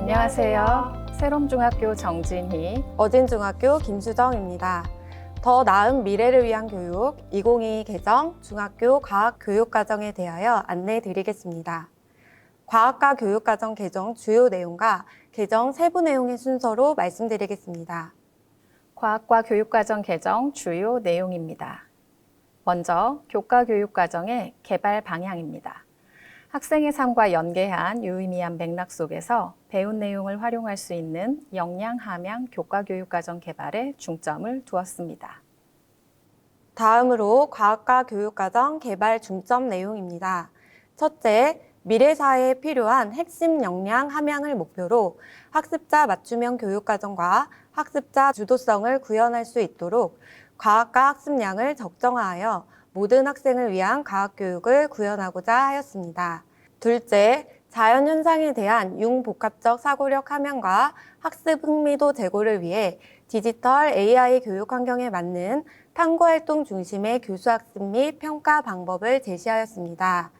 안녕하세요. 새롬중학교 정진희, 어진중학교 김수정입니다. 더 나은 미래를 위한 교육 2022 개정 중학교 과학교육과정에 대하여 안내해 드리겠습니다. 과학과 교육과정 개정 주요 내용과 개정 세부 내용의 순서로 말씀드리겠습니다. 과학과 교육과정 개정 주요 내용입니다. 먼저 교과교육과정의 개발 방향입니다. 학생의 삶과 연계한 유의미한 맥락 속에서 배운 내용을 활용할 수 있는 역량 함양 교과교육과정 개발에 중점을 두었습니다. 다음으로 과학과 교육과정 개발 중점 내용입니다. 첫째, 미래 사회에 필요한 핵심 역량 함양을 목표로 학습자 맞춤형 교육과정과 학습자 주도성을 구현할 수 있도록 과학과 학습량을 적정화하여 모든 학생을 위한 과학교육을 구현하고자 하였습니다. 둘째, 자연현상에 대한 융복합적 사고력 함양과 학습 흥미도 제고를 위해 디지털 AI 교육 환경에 맞는 탐구활동 중심의 교수학습 및 평가 방법을 제시하였습니다.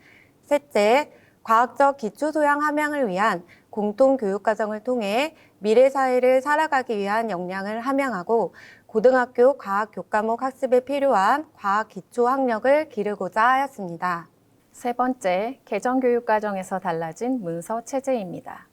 셋째, 과학적 기초소양 함양을 위한 공통교육과정을 통해 미래사회를 살아가기 위한 역량을 함양하고 고등학교 과학교과목 학습에 필요한 과학 기초 학력을 기르고자 하였습니다. 세 번째, 개정교육과정에서 달라진 문서 체제입니다.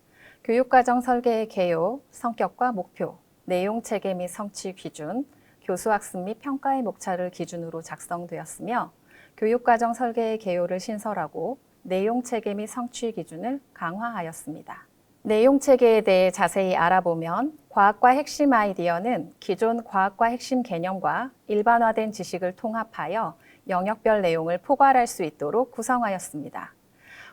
교육과정 설계의 개요, 성격과 목표, 내용 체계 및 성취 기준, 교수학습 및 평가의 목차를 기준으로 작성되었으며 교육과정 설계의 개요를 신설하고 내용 체계 및 성취 기준을 강화하였습니다. 내용 체계에 대해 자세히 알아보면 과학과 핵심 아이디어는 기존 과학과 핵심 개념과 일반화된 지식을 통합하여 영역별 내용을 포괄할 수 있도록 구성하였습니다.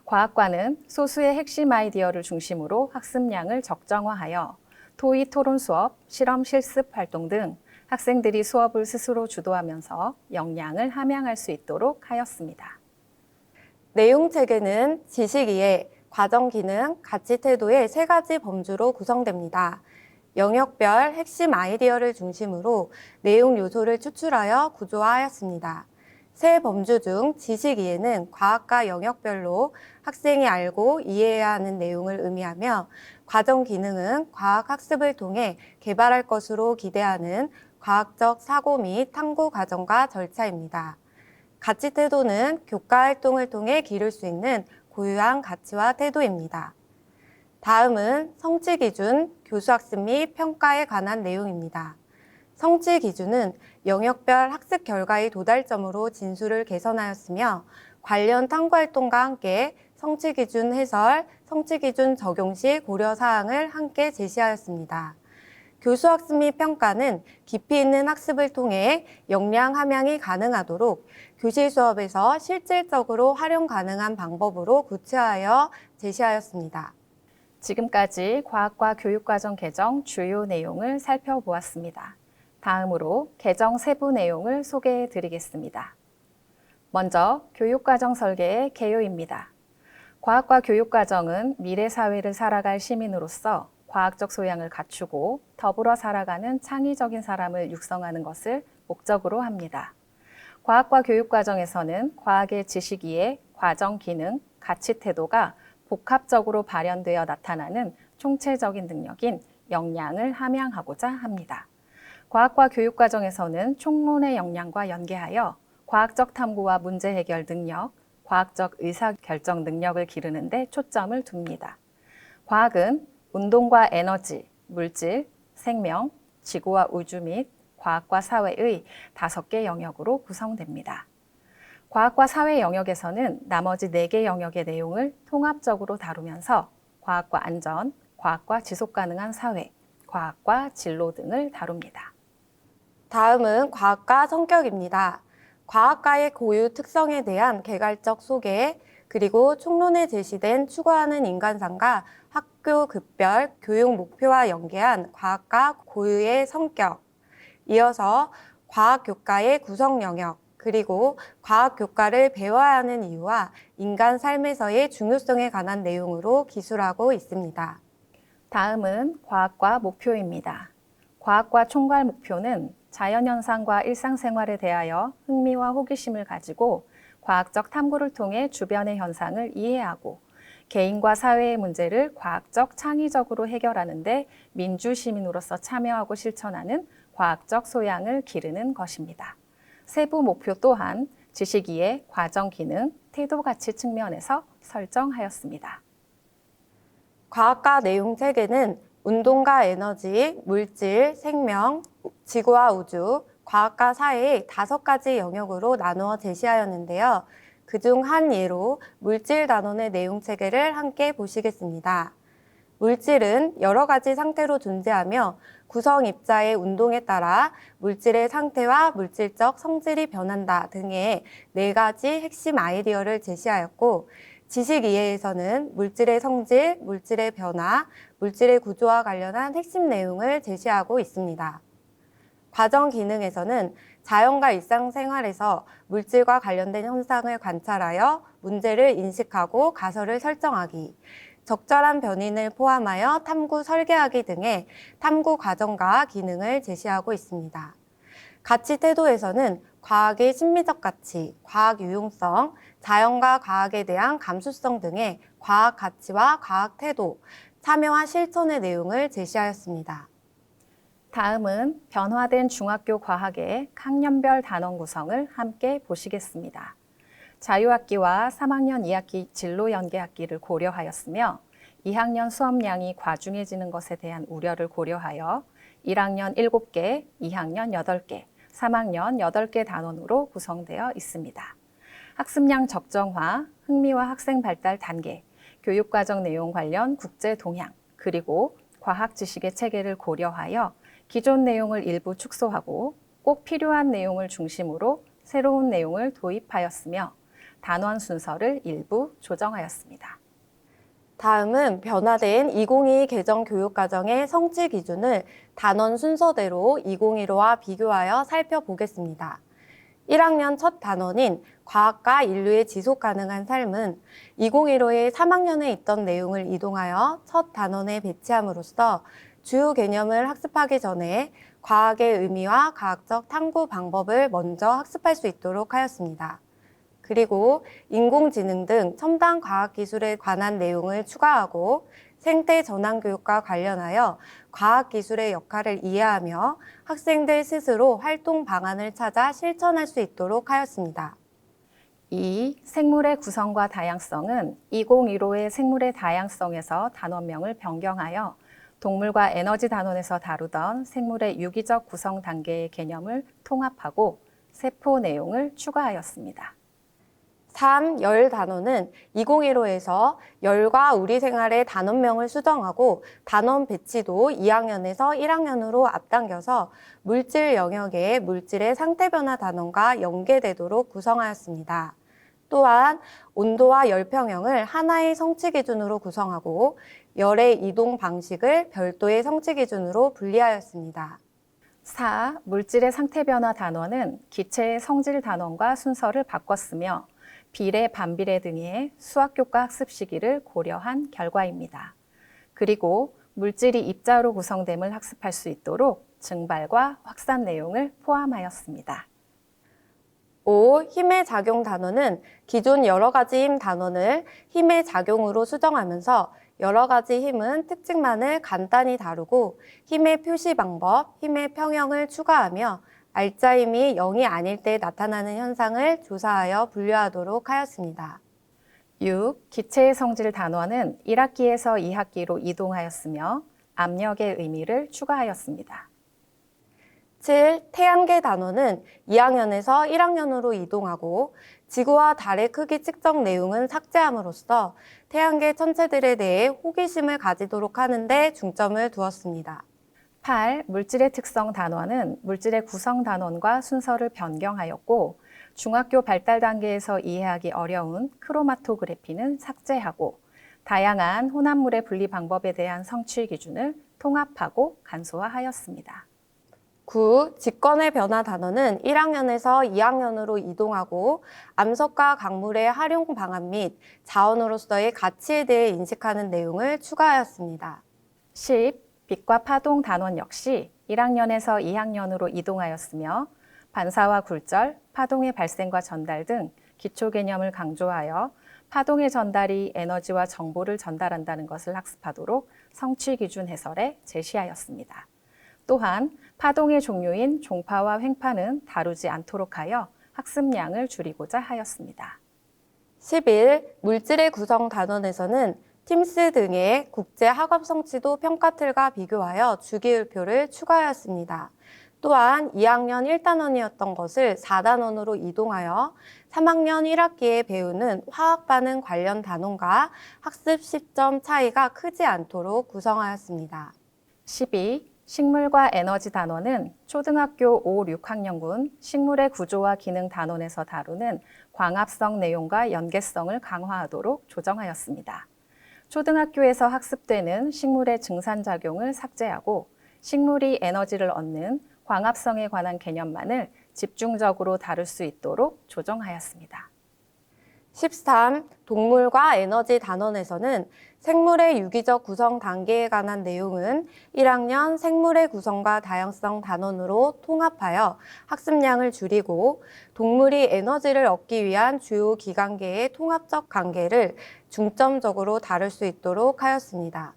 과학과는 소수의 핵심 아이디어를 중심으로 학습량을 적정화하여 토의 토론 수업, 실험 실습 활동 등 학생들이 수업을 스스로 주도하면서 역량을 함양할 수 있도록 하였습니다. 내용 체계는 지식 이해, 과정 기능, 가치 태도의 세 가지 범주로 구성됩니다. 영역별 핵심 아이디어를 중심으로 내용 요소를 추출하여 구조화하였습니다. 세 범주 중 지식 이해는 과학과 영역별로 학생이 알고 이해해야 하는 내용을 의미하며 과정 기능은 과학 학습을 통해 개발할 것으로 기대하는 과학적 사고 및 탐구 과정과 절차입니다. 가치 태도는 교과 활동을 통해 기를 수 있는 고유한 가치와 태도입니다. 다음은 성취 기준, 교수학습 및 평가에 관한 내용입니다. 성취 기준은 영역별 학습 결과의 도달점으로 진수를 개선하였으며 관련 탐구활동과 함께 성취 기준 해설, 성취 기준 적용 시 고려 사항을 함께 제시하였습니다. 교수학습 및 평가는 깊이 있는 학습을 통해 역량 함양이 가능하도록 교실 수업에서 실질적으로 활용 가능한 방법으로 구체화하여 제시하였습니다. 지금까지 과학과 교육과정 개정 주요 내용을 살펴보았습니다. 다음으로 개정 세부 내용을 소개해 드리겠습니다. 먼저 교육과정 설계의 개요입니다. 과학과 교육과정은 미래 사회를 살아갈 시민으로서 과학적 소양을 갖추고 더불어 살아가는 창의적인 사람을 육성하는 것을 목적으로 합니다. 과학과 교육과정에서는 과학의 지식 이해, 과정 기능, 가치 태도가 복합적으로 발현되어 나타나는 총체적인 능력인 역량을 함양하고자 합니다. 과학과 교육과정에서는 총론의 역량과 연계하여 과학적 탐구와 문제 해결 능력, 과학적 의사결정 능력을 기르는 데 초점을 둡니다. 과학은 운동과 에너지, 물질, 생명, 지구와 우주 및 과학과 사회의 5개 영역으로 구성됩니다. 과학과 사회 영역에서는 나머지 4개 영역의 내용을 통합적으로 다루면서 과학과 안전, 과학과 지속가능한 사회, 과학과 진로 등을 다룹니다. 다음은 과학과 성격입니다. 과학과의 고유 특성에 대한 개괄적 소개, 그리고 총론에 제시된 추구하는 인간상과 학교 급별 교육 목표와 연계한 과학과 고유의 성격, 이어서 과학교과의 구성 영역, 그리고 과학교과를 배워야 하는 이유와 인간 삶에서의 중요성에 관한 내용으로 기술하고 있습니다. 다음은 과학과 목표입니다. 과학과 총괄 목표는 자연현상과 일상생활에 대하여 흥미와 호기심을 가지고 과학적 탐구를 통해 주변의 현상을 이해하고 개인과 사회의 문제를 과학적 창의적으로 해결하는 데 민주시민으로서 참여하고 실천하는 과학적 소양을 기르는 것입니다. 세부 목표 또한 지식이해 과정 기능, 태도 가치 측면에서 설정하였습니다. 과학과 내용 체계는 운동과 에너지, 물질, 생명, 지구와 우주, 과학과 사회의 5가지 영역으로 나누어 제시하였는데요. 그중 한 예로 물질 단원의 내용 체계를 함께 보시겠습니다. 물질은 여러 가지 상태로 존재하며 구성 입자의 운동에 따라 물질의 상태와 물질적 성질이 변한다 등의 4가지 핵심 아이디어를 제시하였고, 지식 이해에서는 물질의 성질, 물질의 변화, 물질의 구조와 관련한 핵심 내용을 제시하고 있습니다. 과정 기능에서는 자연과 일상생활에서 물질과 관련된 현상을 관찰하여 문제를 인식하고 가설을 설정하기, 적절한 변인을 포함하여 탐구 설계하기 등의 탐구 과정과 기능을 제시하고 있습니다. 가치 태도에서는 과학의 심미적 가치, 과학 유용성, 자연과 과학에 대한 감수성 등의 과학 가치와 과학 태도, 참여와 실천의 내용을 제시하였습니다. 다음은 변화된 중학교 과학의 학년별 단원 구성을 함께 보시겠습니다. 자유학기와 3학년 2학기 진로 연계학기를 고려하였으며 2학년 수업량이 과중해지는 것에 대한 우려를 고려하여 1학년 7개, 2학년 8개, 3학년 8개 단원으로 구성되어 있습니다. 학습량 적정화, 흥미와 학생 발달 단계, 교육과정 내용 관련 국제 동향, 그리고 과학 지식의 체계를 고려하여 기존 내용을 일부 축소하고 꼭 필요한 내용을 중심으로 새로운 내용을 도입하였으며 단원 순서를 일부 조정하였습니다. 다음은 변화된 2022 개정 교육과정의 성취 기준을 단원 순서대로 2015와 비교하여 살펴보겠습니다. 1학년 첫 단원인 과학과 인류의 지속 가능한 삶은 2015의 3학년에 있던 내용을 이동하여 첫 단원에 배치함으로써 주요 개념을 학습하기 전에 과학의 의미와 과학적 탐구 방법을 먼저 학습할 수 있도록 하였습니다. 그리고 인공지능 등 첨단 과학기술에 관한 내용을 추가하고 생태 전환 교육과 관련하여 과학기술의 역할을 이해하며 학생들 스스로 활동 방안을 찾아 실천할 수 있도록 하였습니다. 이 생물의 구성과 다양성은 2015의 생물의 다양성에서 단원명을 변경하여 동물과 에너지 단원에서 다루던 생물의 유기적 구성 단계의 개념을 통합하고 세포 내용을 추가하였습니다. 3. 열 단원은 2015에서 열과 우리 생활의 단원명을 수정하고 단원 배치도 2학년에서 1학년으로 앞당겨서 물질 영역의 물질의 상태 변화 단원과 연계되도록 구성하였습니다. 또한 온도와 열 평형을 하나의 성취 기준으로 구성하고 열의 이동 방식을 별도의 성취 기준으로 분리하였습니다. 4. 물질의 상태 변화 단원은 기체의 성질 단원과 순서를 바꿨으며 비례, 반비례 등의 수학교과 학습 시기를 고려한 결과입니다. 그리고 물질이 입자로 구성됨을 학습할 수 있도록 증발과 확산 내용을 포함하였습니다. 5. 힘의 작용 단원은 기존 여러 가지 힘 단원을 힘의 작용으로 수정하면서 여러 가지 힘은 특징만을 간단히 다루고 힘의 표시 방법, 힘의 평형을 추가하며 알짜 힘이 0이 아닐 때 나타나는 현상을 조사하여 분류하도록 하였습니다. 6. 기체의 성질 단원은 1학기에서 2학기로 이동하였으며 압력의 의미를 추가하였습니다. 7. 태양계 단원은 2학년에서 1학년으로 이동하고 지구와 달의 크기 측정 내용은 삭제함으로써 태양계 천체들에 대해 호기심을 가지도록 하는 데 중점을 두었습니다. 8. 물질의 특성 단원은 물질의 구성 단원과 순서를 변경하였고 중학교 발달 단계에서 이해하기 어려운 크로마토그래피는 삭제하고 다양한 혼합물의 분리 방법에 대한 성취 기준을 통합하고 간소화하였습니다. 9. 직권의 변화 단원은 1학년에서 2학년으로 이동하고 암석과 강물의 활용 방안 및 자원으로서의 가치에 대해 인식하는 내용을 추가하였습니다. 10. 빛과 파동 단원 역시 1학년에서 2학년으로 이동하였으며 반사와 굴절, 파동의 발생과 전달 등 기초 개념을 강조하여 파동의 전달이 에너지와 정보를 전달한다는 것을 학습하도록 성취 기준 해설에 제시하였습니다. 또한 파동의 종류인 종파와 횡파는 다루지 않도록 하여 학습량을 줄이고자 하였습니다. 11. 물질의 구성 단원에서는 팀스 등의 국제 학업 성취도 평가 틀과 비교하여 주기율표를 추가하였습니다. 또한 2학년 1단원이었던 것을 4단원으로 이동하여 3학년 1학기에 배우는 화학 반응 관련 단원과 학습 시점 차이가 크지 않도록 구성하였습니다. 12. 식물과 에너지 단원은 초등학교 5, 6학년군 식물의 구조와 기능 단원에서 다루는 광합성 내용과 연계성을 강화하도록 조정하였습니다. 초등학교에서 학습되는 식물의 증산작용을 삭제하고 식물이 에너지를 얻는 광합성에 관한 개념만을 집중적으로 다룰 수 있도록 조정하였습니다. 13. 동물과 에너지 단원에서는 생물의 유기적 구성 단계에 관한 내용은 1학년 생물의 구성과 다양성 단원으로 통합하여 학습량을 줄이고 동물이 에너지를 얻기 위한 주요 기관계의 통합적 관계를 중점적으로 다룰 수 있도록 하였습니다.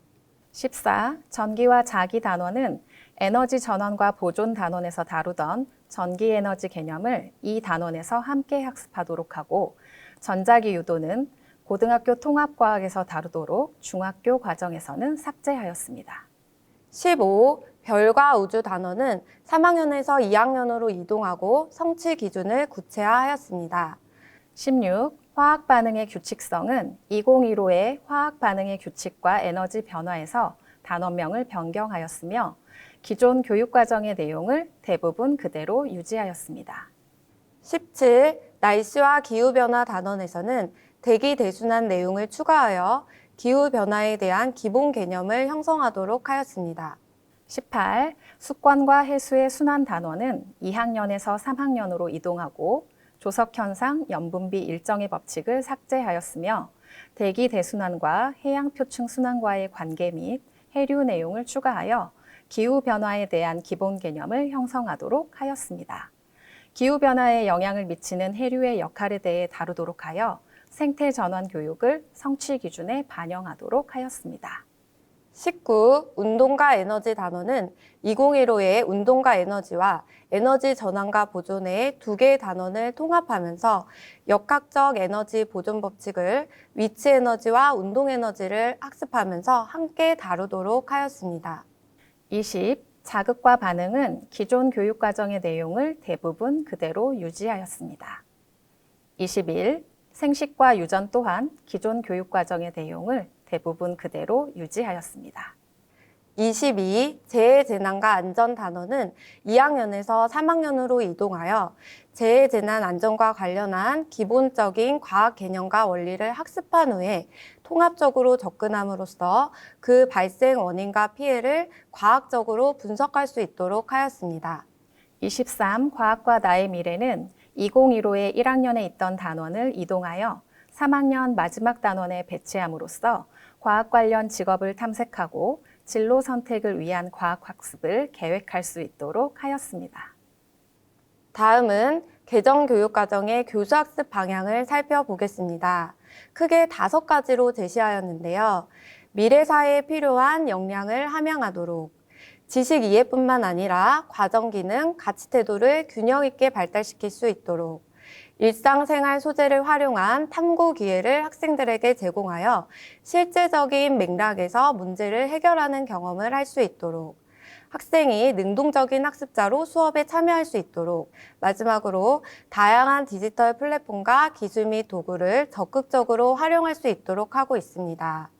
14. 전기와 자기 단원은 에너지 전원과 보존 단원에서 다루던 전기 에너지 개념을 이 단원에서 함께 학습하도록 하고 전자기 유도는 고등학교 통합과학에서 다루도록 중학교 과정에서는 삭제하였습니다. 15. 별과 우주 단원은 3학년에서 2학년으로 이동하고 성취 기준을 구체화하였습니다. 16. 화학 반응의 규칙성은 2015의 화학 반응의 규칙과 에너지 변화에서 단원명을 변경하였으며 기존 교육과정의 내용을 대부분 그대로 유지하였습니다. 17. 날씨와 기후변화 단원에서는 대기 대순환 내용을 추가하여 기후변화에 대한 기본 개념을 형성하도록 하였습니다. 18. 습관과 해수의 순환 단원은 2학년에서 3학년으로 이동하고 조석현상, 염분비 일정의 법칙을 삭제하였으며 대기 대순환과 해양 표층 순환과의 관계 및 해류 내용을 추가하여 기후변화에 대한 기본 개념을 형성하도록 하였습니다. 기후변화에 영향을 미치는 해류의 역할에 대해 다루도록 하여 생태 전환 교육을 성취 기준에 반영하도록 하였습니다. 19. 운동과 에너지 단원은 2015의 운동과 에너지와 에너지 전환과 보존의 두 개의 단원을 통합하면서 역학적 에너지 보존 법칙을 위치 에너지와 운동 에너지를 학습하면서 함께 다루도록 하였습니다. 20. 자극과 반응은 기존 교육과정의 내용을 대부분 그대로 유지하였습니다. 21. 생식과 유전 또한 기존 교육과정의 내용을 대부분 그대로 유지하였습니다. 22. 재해재난과 안전 단원은 2학년에서 3학년으로 이동하여 재해재난 안전과 관련한 기본적인 과학 개념과 원리를 학습한 후에 통합적으로 접근함으로써 그 발생 원인과 피해를 과학적으로 분석할 수 있도록 하였습니다. 23. 과학과 나의 미래는 2015의 1학년에 있던 단원을 이동하여 3학년 마지막 단원에 배치함으로써 과학 관련 직업을 탐색하고 진로 선택을 위한 과학 학습을 계획할 수 있도록 하였습니다. 다음은 개정교육과정의 교수학습 방향을 살펴보겠습니다. 크게 5가지로 제시하였는데요. 미래 사회에 필요한 역량을 함양하도록, 지식 이해뿐만 아니라 과정 기능, 가치 태도를 균형 있게 발달시킬 수 있도록, 일상생활 소재를 활용한 탐구 기회를 학생들에게 제공하여 실제적인 맥락에서 문제를 해결하는 경험을 할 수 있도록, 학생이 능동적인 학습자로 수업에 참여할 수 있도록, 마지막으로 다양한 디지털 플랫폼과 기술 및 도구를 적극적으로 활용할 수 있도록 하고 있습니다.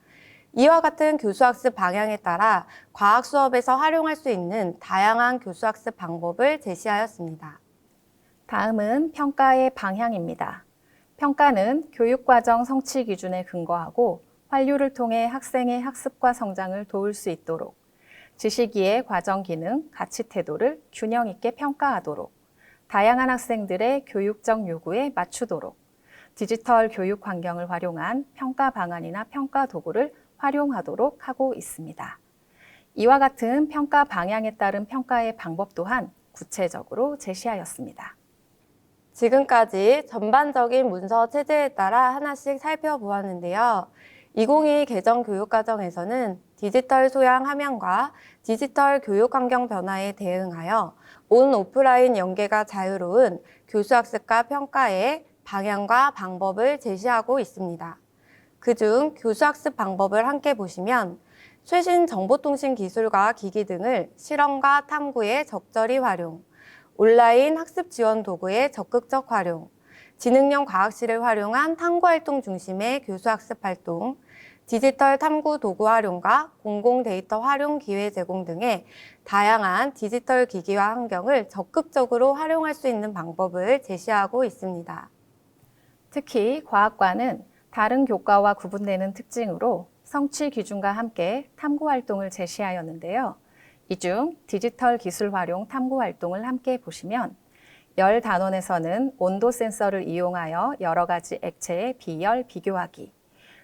이와 같은 교수학습 방향에 따라 과학 수업에서 활용할 수 있는 다양한 교수학습 방법을 제시하였습니다. 다음은 평가의 방향입니다. 평가는 교육과정 성취 기준에 근거하고 환류를 통해 학생의 학습과 성장을 도울 수 있도록 지식이해 과정 기능, 가치 태도를 균형 있게 평가하도록 다양한 학생들의 교육적 요구에 맞추도록 디지털 교육 환경을 활용한 평가 방안이나 평가 도구를 활용하도록 하고 있습니다. 이와 같은 평가 방향에 따른 평가의 방법 또한 구체적으로 제시하였습니다. 지금까지 전반적인 문서 체제에 따라 하나씩 살펴보았는데요. 2022 개정 교육과정에서는 디지털 소양 함양과 디지털 교육 환경 변화에 대응하여 온 오프라인 연계가 자유로운 교수학습과 평가의 방향과 방법을 제시하고 있습니다. 그중 교수학습 방법을 함께 보시면 최신 정보통신 기술과 기기 등을 실험과 탐구에 적절히 활용, 온라인 학습 지원 도구의 적극적 활용, 지능형 과학실을 활용한 탐구활동 중심의 교수학습 활동, 디지털 탐구 도구 활용과 공공 데이터 활용 기회 제공 등의 다양한 디지털 기기와 환경을 적극적으로 활용할 수 있는 방법을 제시하고 있습니다. 특히 과학과는 다른 교과와 구분되는 특징으로 성취 기준과 함께 탐구 활동을 제시하였는데요. 이 중 디지털 기술 활용 탐구 활동을 함께 보시면 열 단원에서는 온도 센서를 이용하여 여러 가지 액체의 비열 비교하기,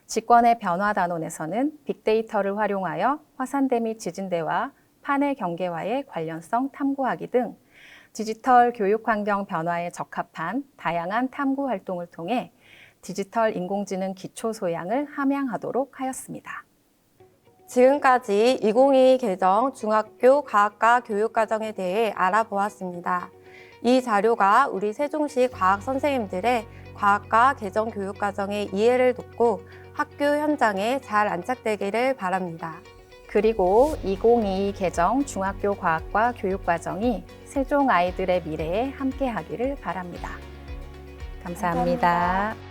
직권의 변화 단원에서는 빅데이터를 활용하여 화산대 및 지진대와 판의 경계와의 관련성 탐구하기 등 디지털 교육 환경 변화에 적합한 다양한 탐구 활동을 통해 디지털 인공지능 기초 소양을 함양하도록 하였습니다. 지금까지 2022 개정 중학교 과학과 교육과정에 대해 알아보았습니다. 이 자료가 우리 세종시 과학 선생님들의 과학과 개정 교육과정의 이해를 돕고 학교 현장에 잘 안착되기를 바랍니다. 그리고 2022 개정 중학교 과학과 교육과정이 세종 아이들의 미래에 함께하기를 바랍니다. 감사합니다.